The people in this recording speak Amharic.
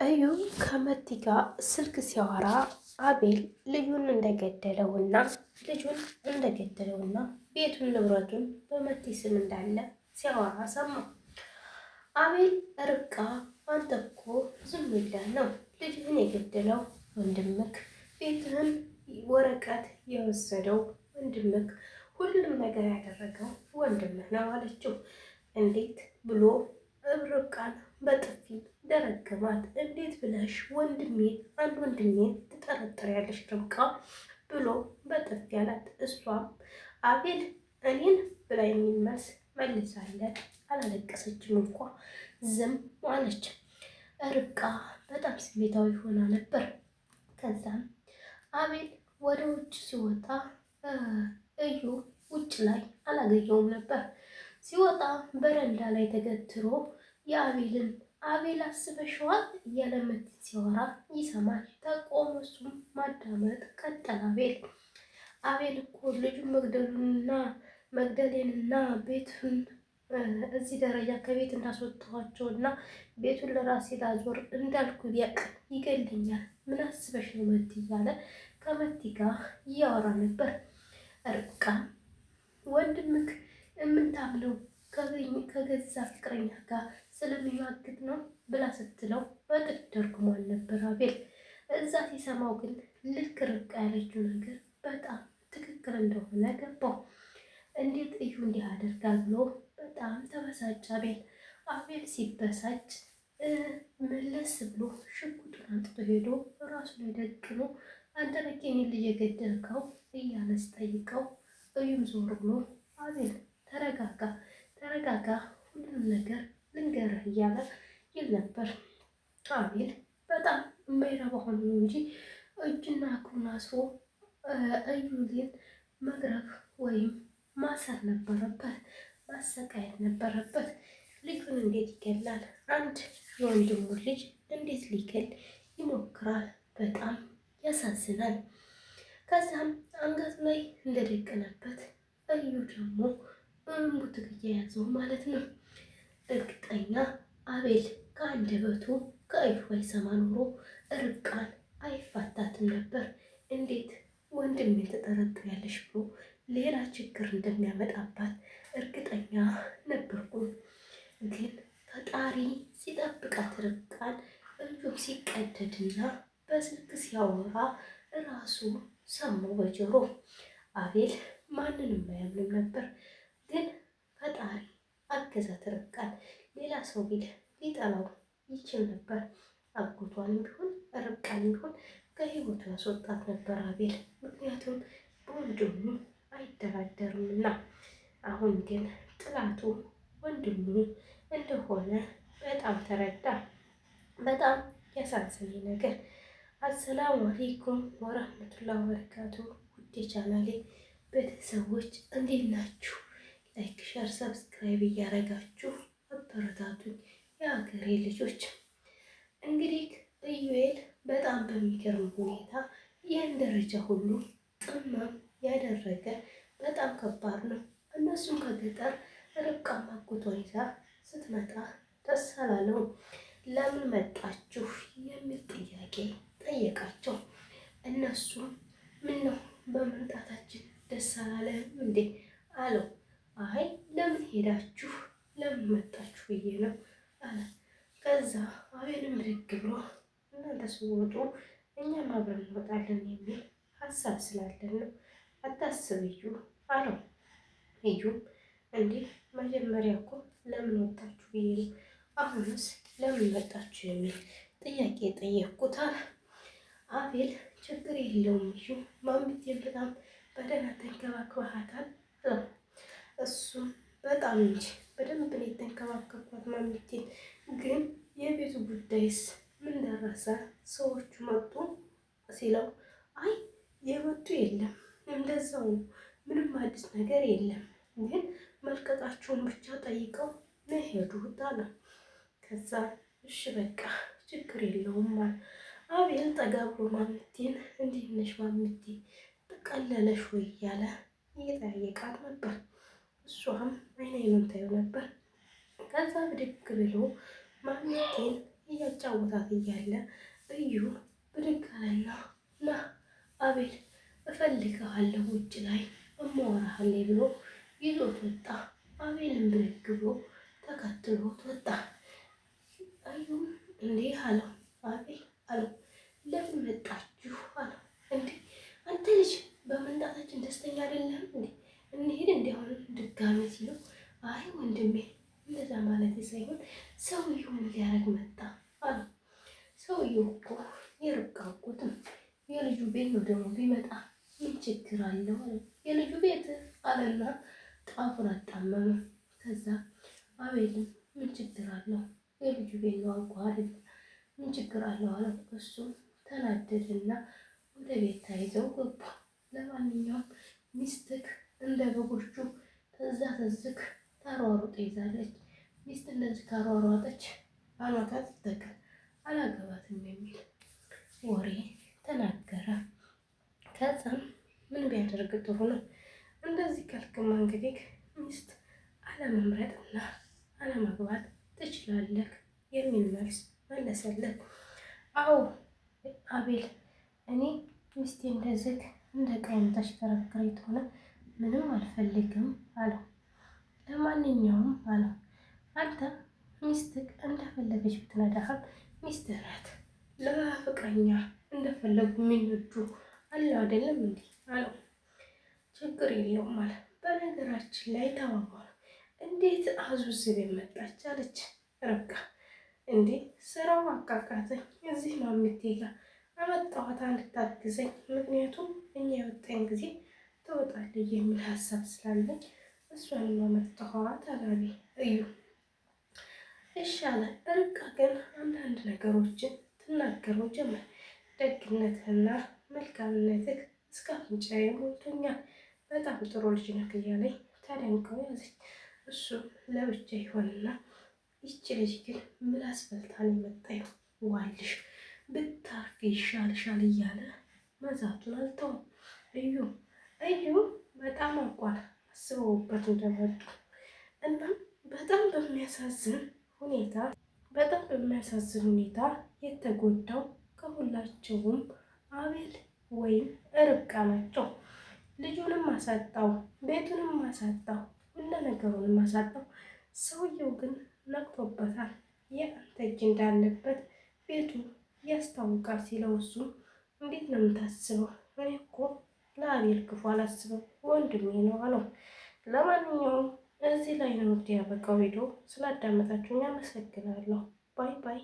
እዩ ከመቲ ጋር ስልክ ሲያወራ አቤል ልጁን እንደገደለውና ቤቱን ንብረቱን በመቲ ስም እንዳለ ሲያወራ ሰማ። አቤል ርብቃ አንተ እኮ ዝም ብለህ ነው ልጅህን የገደለው ወንድምክ፣ ቤትህን ወረቀት የወሰደው ወንድምክ፣ ሁሉም ነገር ያደረገው ወንድምህ ነው አለችው። እንዴት ብሎ ርብቃን በጥፊ ደረገማት። እንዴት ብለሽ አንድ ወንድሜን ትጠረጥሪያለሽ ርብቃ ብሎ በጥፊ አላት። እሷም አቤል እኔን ብላ የሚል መልስ መልሳለት አላለቀሰችም እንኳ ዝም አለች። ርብቃ በጣም ስሜታዊ ሆና ነበር። ከዛም አቤል ወደ ውጭ ሲወጣ እዩ ውጭ ላይ አላገኘውም ነበር። ሲወጣ በረንዳ ላይ ተገትሮ አቤል አስበሽዋል እያለ መቲ ሲያወራ ይሰማል። ተቆሞ እሱም ማዳመጥ ቀጠለ። አቤል እኮ ልጁን መግደሌንና ቤቱን እዚህ ደረጃ ከቤት እንዳስወጣኋቸውና ቤቱን ለራሴ ላዞር እንዳልኩ ቢያቅ ይገለኛል። ምን አስበሽ ነው መቲ እያለ ከመቲ ጋር እያወራ ነበር። ርብቃ ወንድምክ የምንታምነው ከገዛ ፍቅረኛ ጋር ስለሚዋግድ ነው ብላ ስትለው በጥፍ ደርግሟል ነበር አቤል። እዛ ሲሰማው ግን ልክ ርብቃ ያለችው ነገር በጣም ትክክል እንደሆነ ገባው። እንዴት እዩ እንዲህ አደርጋል ብሎ በጣም ተበሳጭ አቤል ሲበሳጭ መለስ ብሎ ሽጉጡን አንጥቶ ሄዶ ራሱ ላይ ደግኖ አንተ ነህ የኔን ልጅ የገደልከው እያለ ሲጠይቀው እዩም ዞር ብሎ አቤል ተረጋጋ ሁሉንም ነገር ልንገርህ እያለ ይል ነበር። አቤል በጣም የማይረባ ሆኖ ነው እንጂ እጅና እግሩን አስሮ እዩን መግረፍ ወይም ማሰር ነበረበት፣ ማሰቃየት ነበረበት። ልጁን እንዴት ይገላል? አንድ የወንድሙ ልጅ እንዴት ሊገል ይሞክራል? በጣም ያሳዝናል። ከዛም አንገቱ ላይ እንደደቀነበት እዩ ደግሞ እንቡት እየያዘው ማለት ነው። እርግጠኛ አቤል ከአንደበቱ ከእዩ ባይሰማ ኖሮ ርብቃን አይፋታትም ነበር። እንዴት ወንድሜን ትጠረጥሪያለሽ ብሎ ሌላ ችግር እንደሚያመጣባት እርግጠኛ ነበርኩኝ። ግን ፈጣሪ ሲጠብቃት ርብቃን እዩም ሲቀደድና በስልክ ሲያወራ ራሱ ሰማው በጆሮ። አቤል ማንንም አያምንም ነበር። ግን ፈጣሪ አገዛት ርብቃን። ሌላ ሰው ሊጠላው ይችል ነበር። አጎቷንም ቢሆን ርብቃንም ቢሆን ከህይወቱ ያስወጣት ነበር አቤል። ምክንያቱም በወንድሙ አይደራደርምና። አሁን ግን ጥላቱ ወንድሙ እንደሆነ በጣም ተረዳ። በጣም ያሳዝነኝ ነገር። አሰላሙ አሌይኩም ወራህመቱላሂ ወበረካቱ። ውድ ቻናሌ ቤተሰቦች እንዴት ናችሁ? ላይክ፣ ሸር፣ ሰብስክራይብ እያደረጋችሁ አበረታቱኝ የሀገሬ ልጆች። እንግዲህ ኢዩኤል በጣም በሚገርም ሁኔታ ይህን ደረጃ ሁሉ ጥመም ያደረገ በጣም ከባድ ነው። እነሱም ከገጠር ርብቃ አጎቷን ይዛ ስትመጣ ደስ አላለውም። ለምን መጣችሁ የሚል ጥያቄ ጠየቃቸው። እነሱም ምን ነው በመምጣታችን ደስ አላለህም እንዴ አለው። አይ ለምን ሄዳችሁ ለምን መጣችሁ ብዬ ነው አለ። ከዛ አቤልም ብድግ ብሎ እናንተ ስትወጡ እኛም አብረን እንወጣለን የሚል ሀሳብ ስላለን ነው፣ አታስብ እዩ አለው። እዩም እንዴ መጀመሪያ እኮ ለምን ወጣችሁ ብዬ ነው፣ አሁንስ ለምን መጣችሁ የሚል ጥያቄ ጠየቅኩት አለ። አቤል ችግር የለውም እዩ ማሚቴን በጣም በደህና ተንከባክበሃታል። እሱም በጣም እንጂ በደንብ ነው የተንከባከብኳት ማሚቴን። ግን የቤቱ ጉዳይስ ምን ደረሰ? ሰዎቹ መጡ ሲለው አይ የመጡ የለም እንደዛው ነው፣ ምንም አዲስ ነገር የለም። ግን መልቀቃቸውን ብቻ ጠይቀው ነው የሄዱት አለ። ከዛ እሺ በቃ ችግር የለውም አለ። አቤል ጠጋ ብሎ ማሚቴን እንዴት ነሽ ማሚቴ ቀለለሽ ወይ እያለ እየጠየቃት ነበር። እሷም አይኑን ታየው ነበር። ከዛ ብድግ ብሎ ማሚቴን እያጫወታት እያለ እዩ ብድግ አለና ና አቤል እፈልግሃለሁ ውጭ ላይ እማወራሃለሁ ብሎ ይዞት ወጣ። አቤልም ብድግ ብሎ ተከትሎት ወጣ። እዩም እንዲህ አለው አቤል አለው ለምን መጣችሁ አለው። እንዴ አንተ ልጅ በመምጣታችን ደስተኛ አይደለም እንዴ? እንሂድ እንዲያውም ድጋሚ ሲለው አይ ወንድሜ እንደዛ ማለት ሳይሆን ሰውየው ምን ሊያደርግ መጣ አለ። ሰውየው እኮ የርብቃ አጎት ነው። የልጁ ቤት ነው ደግሞ ቢመጣ ምን ችግር አለው አለ። የልጁ ቤት አለና ጣፉን አጣመመ። ከዛ አቤልም ምን ችግር አለው የልጁ ቤት ነው አልኩህ አይደል ምን ችግር አለው አለ። እሱም ተናደደና ወደ ቤት ተያይዘው ገቡ። ለማንኛውም ሚስትክ እንደ በጎቹ ተዛ ተዝክ ታሯሩጥ ይዛለች። ሚስት እንደዚህ ካሯሯጠች አኗታ ትተክል አላገባትም የሚል ወሬ ተናገረ። ከዛም ምን ቢያደርግ ጥሩ ነው? እንደዚህ ካልክማ እንግዲህ ሚስት አለመምረጥና አለማግባት ትችላለህ የሚል መልስ መለሰለት። አዎ አቤል እኔ ሚስቴ እንደዚህ እንደ ቀይ የምታሽከረክረኝ ከሆነ ምንም አልፈልግም አለው። ለማንኛውም አለው አንተ ሚስትህ እንደፈለገች ብትነዳህም ሚስትህ ናት። ለፍቅረኛ እንደፈለጉ የሚነዱ አለው አይደለም እንዴ አለው። ችግር የለውም አለ። በነገራችን ላይ ተባባሉ። እንዴት አዙዝብ መጣች አለች ረብቃ። እንዴ ስራው አቃቃተኝ እዚህ ማሚቴ ጋር አመጣኋት እንድታግዘኝ፣ ምክንያቱም እኛ የወጣን ጊዜ ትወጣለች የሚል ሀሳብ ስላለኝ እሷን አመጣኋት አላቢ እዩ። ይሻለ ርብቃ ግን አንዳንድ ነገሮችን ትናገረው ጀመር። ደግነትህና መልካምነትህ እስከ አፍንጫዬ ሞልቶኛል፣ በጣም ጥሩ ልጅ ነህ እያለኝ ተደንቀው ያዘኝ። እሱም ለብቻ ይሆንና ይቺ ልጅ ግን ምላስ በልታን የመጣየው ዋልሽ ብታርፊ ይሻልሻል እያለ መዛቱን አልተውም። እዩ በጣም አውቋል አስበውበት እንደመጡ እና በጣም በሚያሳዝን ሁኔታ የተጎዳው ከሁላቸውም አቤል ወይም ርብቃ ናቸው። ልጁንም አሳጣው፣ ቤቱንም አሳጣው፣ ሁሉ ነገሩንም አሳጣው። ሰውየው ግን ነቅቶበታል። የአንተ እጅ እንዳለበት ቤቱ ያስታውቃል ሲለው እሱ እንዴት ነው የምታስበው? እኔ እኮ ለአቤል ክፉ አላስበው ወንድሜ ነው አለው። ለማንኛውም እዚህ ላይ ነው ያበቃው ቪዲዮ። ስላዳመጣችሁኝ አመሰግናለሁ። ባይ ባይ።